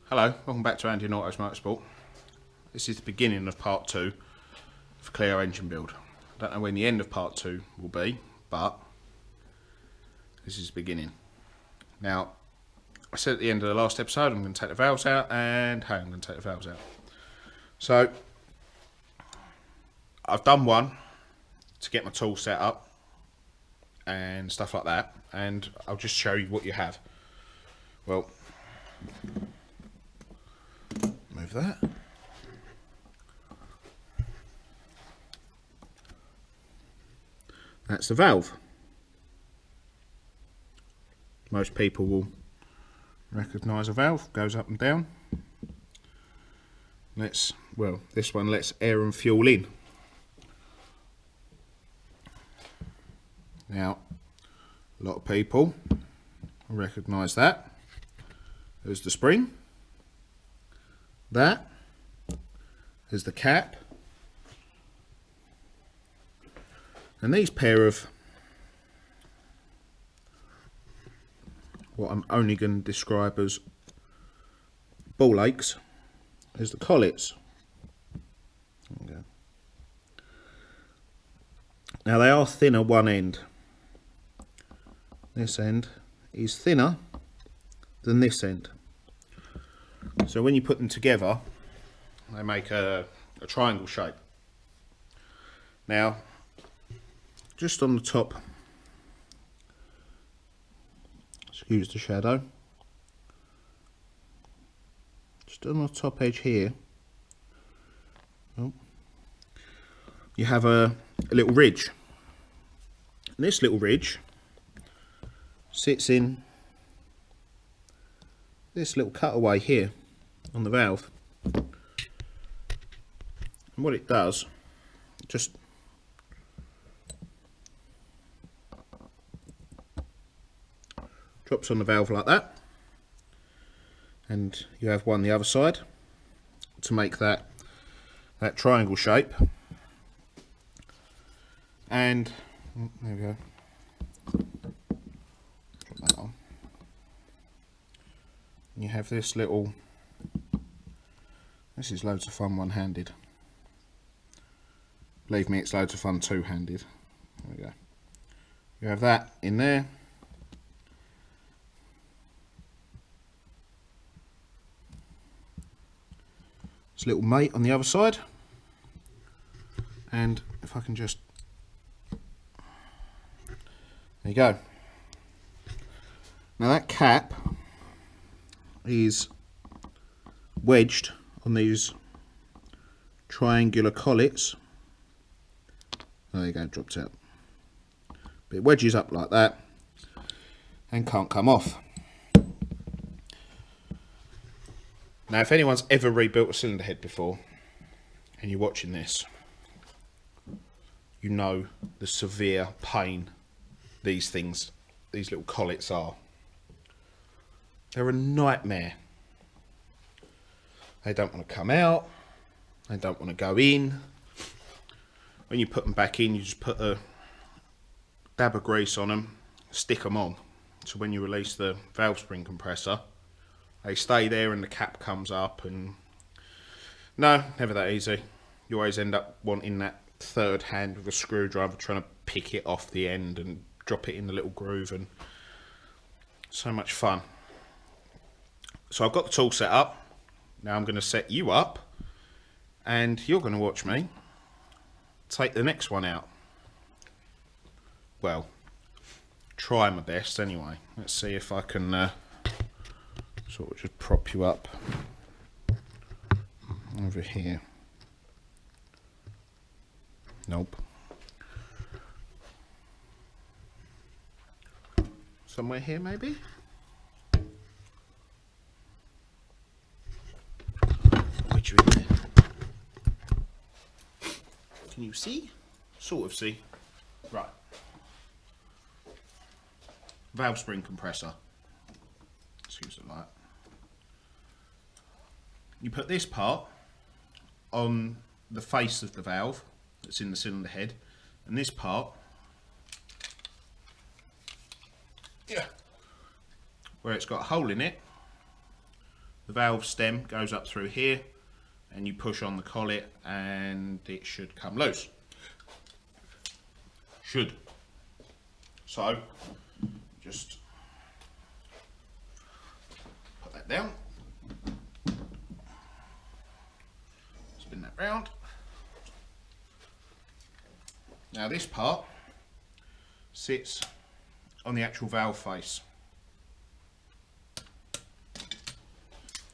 Hello, welcome back to Andian Autos Motorsport. This is the beginning of part 2 for Clio engine build. I don't know when the end of part 2 will be, but this is the beginning. Now, I said at the end of the last episode I'm going to take the valves out, and hey, I'm going to take the valves out. So, I've done one to get my tool set up and stuff like that, and I'll just show you what you have. Well, move that. That's the valve. Most people will recognise a valve, goes up and down. This one lets air and fuel in. Now, a lot of people recognise that. There's the spring. That is the cap, and these pair of what I'm only going to describe as ball aches is the collets. There we go. Now they are thinner one end. This end is thinner than this end. So when you put them together, they make a triangle shape. Now, just on the top, excuse the shadow, just on the top edge here, you have a little ridge. And this little ridge sits in this little cutaway here on the valve, and what it does, just drops on the valve like that, and you have one the other side to make that triangle shape. And there we go. Drop that on. You have this little, this is loads of fun one-handed. Believe me, it's loads of fun two-handed. There we go. You have that in there. This little mate on the other side. And if I can just, there you go. Now that cap is wedged on these triangular collets. There you go, dropped out. But it wedges up like that and can't come off. Now, if anyone's ever rebuilt a cylinder head before and you're watching this, you know the severe pain these things, these little collets are. They're a nightmare. They don't want to come out. They don't want to go in. When you put them back in, you just put a dab of grease on them, stick them on. So when you release the valve spring compressor, they stay there and the cap comes up. And no, never that easy. You always end up wanting that third hand with a screwdriver trying to pick it off the end and drop it in the little groove, and so much fun. So I've got the tool set up. Now I'm going to set you up, and you're going to watch me take the next one out. Well, try my best anyway. Let's see if I can sort of just prop you up over here. Nope. Somewhere here maybe? Put you in there. Can you see? Sort of see. Right. Valve spring compressor. Excuse the light. You put this part on the face of the valve that's in the cylinder head, and this part where it's got a hole in it the valve stem goes up through here, and you push on the collet and it should come loose. Should. So just put that down, spin that round. Now this part sits on the actual valve face.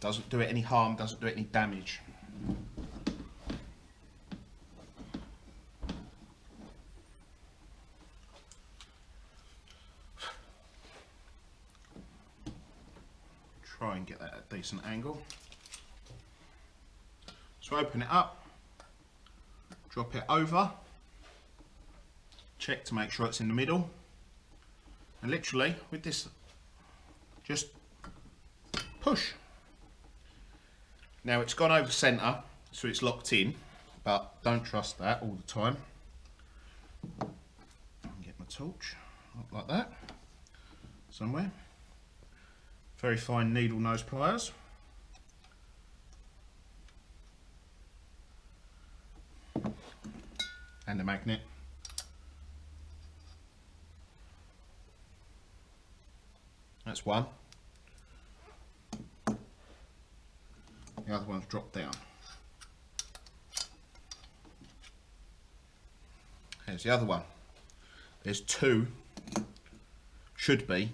Doesn't do it any harm, doesn't do it any damage. Try and get that at a decent angle. So open it up, drop it over, check to make sure it's in the middle, and literally with this just push. Now it's gone over centre, so it's locked in, but don't trust that all the time. Get my torch, like that, somewhere. Very fine needle nose pliers. And a magnet. That's one. The other one's dropped down. Here's the other one. There's two, should be,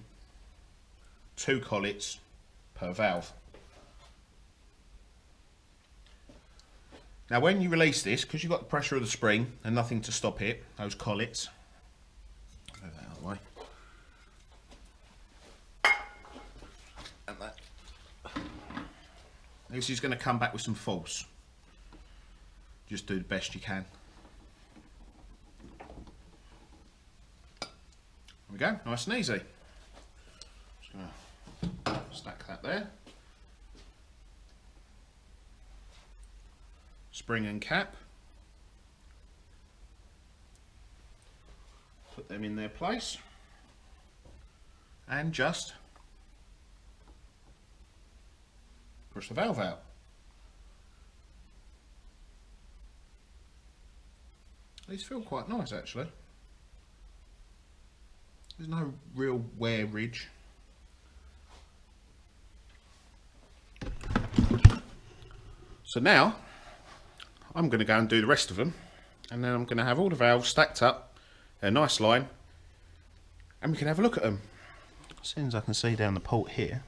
2 collets per valve. Now when you release this, because you've got the pressure of the spring and nothing to stop it, those collets, move that out of the way, and that, this is going to come back with some force. Just do the best you can. There we go, nice and easy. Just going to stack that there. Spring and cap. Put them in their place. And just push the valve out. These feel quite nice actually. There's no real wear ridge. So now I'm going to go and do the rest of them, and then I'm going to have all the valves stacked up in a nice line, and we can have a look at them. As soon as I can see down the port here,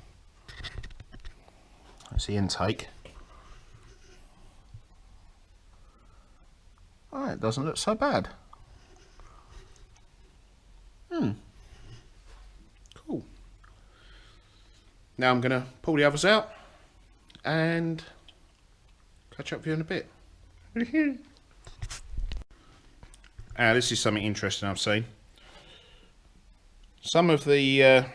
that's the intake. Oh, it doesn't look so bad. Cool. Now I'm going to pull the others out and catch up with you in a bit. This is something interesting I've seen. Some of the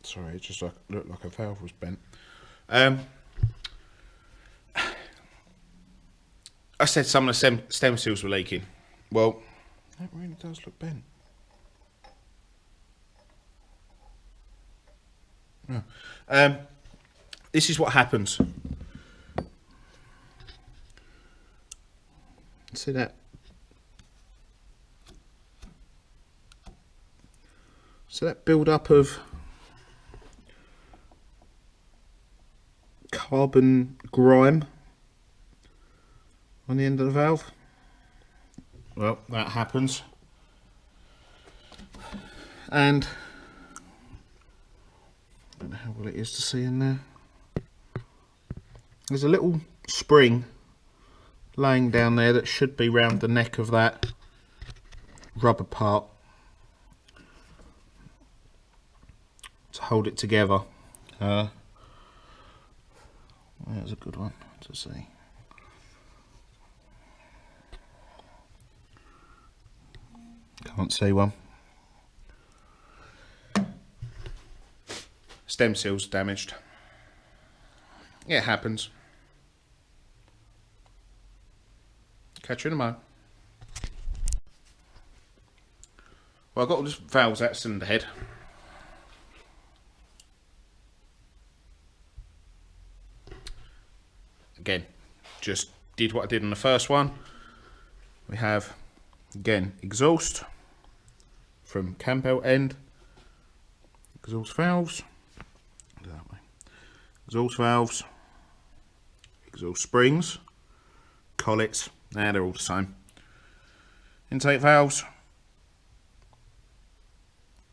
sorry, it just looked like a valve was bent. I said some of the stem seals were leaking. Well, that really does look bent. No. This is what happens. See that? So that build up of carbon grime on the end of the valve. Well, that happens. And I don't know how well it is to see in there. There's a little spring laying down there that should be round the neck of that rubber part to hold it together. There's a good one to see. Can't see one. Stem seals damaged. Yeah, it happens. Catch you in a moment. Well, I've got all the valves out of cylinder head. again, just did what I did on the first one. We have, again, exhaust from cam belt end, exhaust valves, exhaust valves, exhaust springs, collets, they're all the same. Intake valves,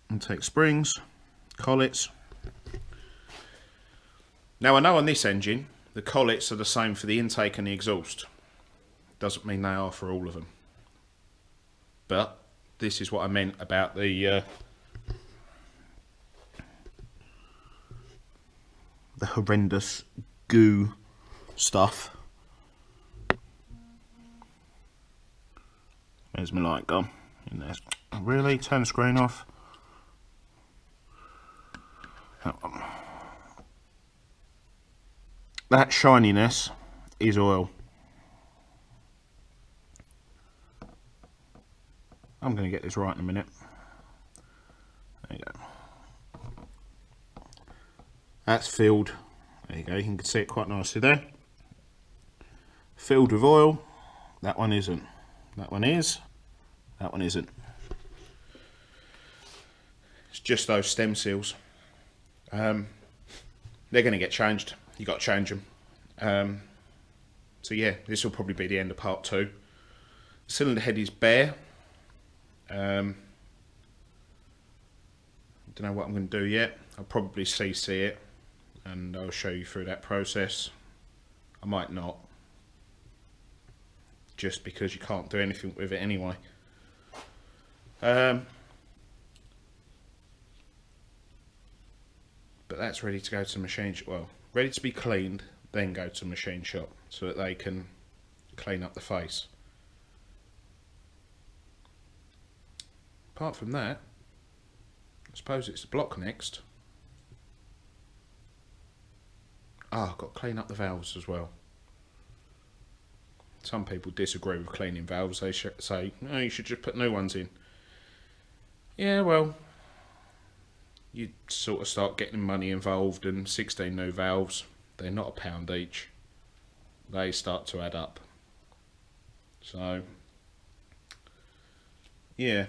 intake springs, collets. Now I know on this engine the collets are the same for the intake and the exhaust. Doesn't mean they are for all of them. But this is what I meant about the horrendous goo stuff. There's my light gone in there. Really? Turn the screen off. That shininess is oil. I'm going to get this right in a minute. There you go. That's filled. There you go. You can see it quite nicely there. Filled with oil. That one isn't. That one is. That one isn't. It's just those stem seals. They're going to get changed. You got to change them. So yeah, this will probably be the end of part 2. The cylinder head is bare. Don't know what I'm going to do yet. I'll probably CC it and I'll show you through that process. I might not, just because you can't do anything with it anyway. But that's ready to go to the machine shop. Well, ready to be cleaned, then go to the machine shop so that they can clean up the face. Apart from that, I suppose it's the block next. Ah, I've got to clean up the valves as well. Some people disagree with cleaning valves. They say, no, you should just put new ones in. Yeah, well, you sort of start getting money involved, and 16 new valves, they're not £1 each. They start to add up. So, yeah.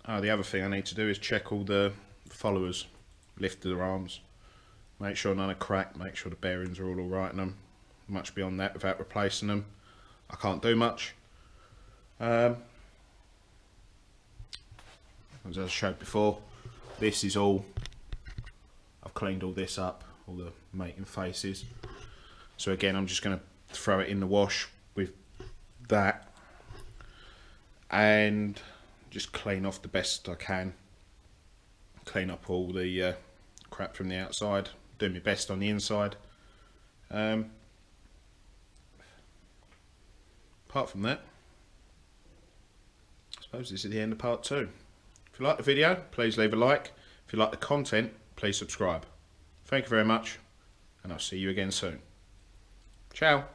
Oh, the other thing I need to do is check all the followers, lift their arms, make sure none are cracked, make sure the bearings are all right in them. Much beyond that, without replacing them, I can't do much. As I showed before, this is all, I've cleaned all this up, all the mating faces. So again, I'm just going to throw it in the wash with that and just clean off the best I can. Clean up all the crap from the outside, do my best on the inside. Apart from that, I suppose this is the end of part 2. If you like the video, please leave a like. If you like the content, please subscribe. Thank you very much, and I'll see you again soon. Ciao.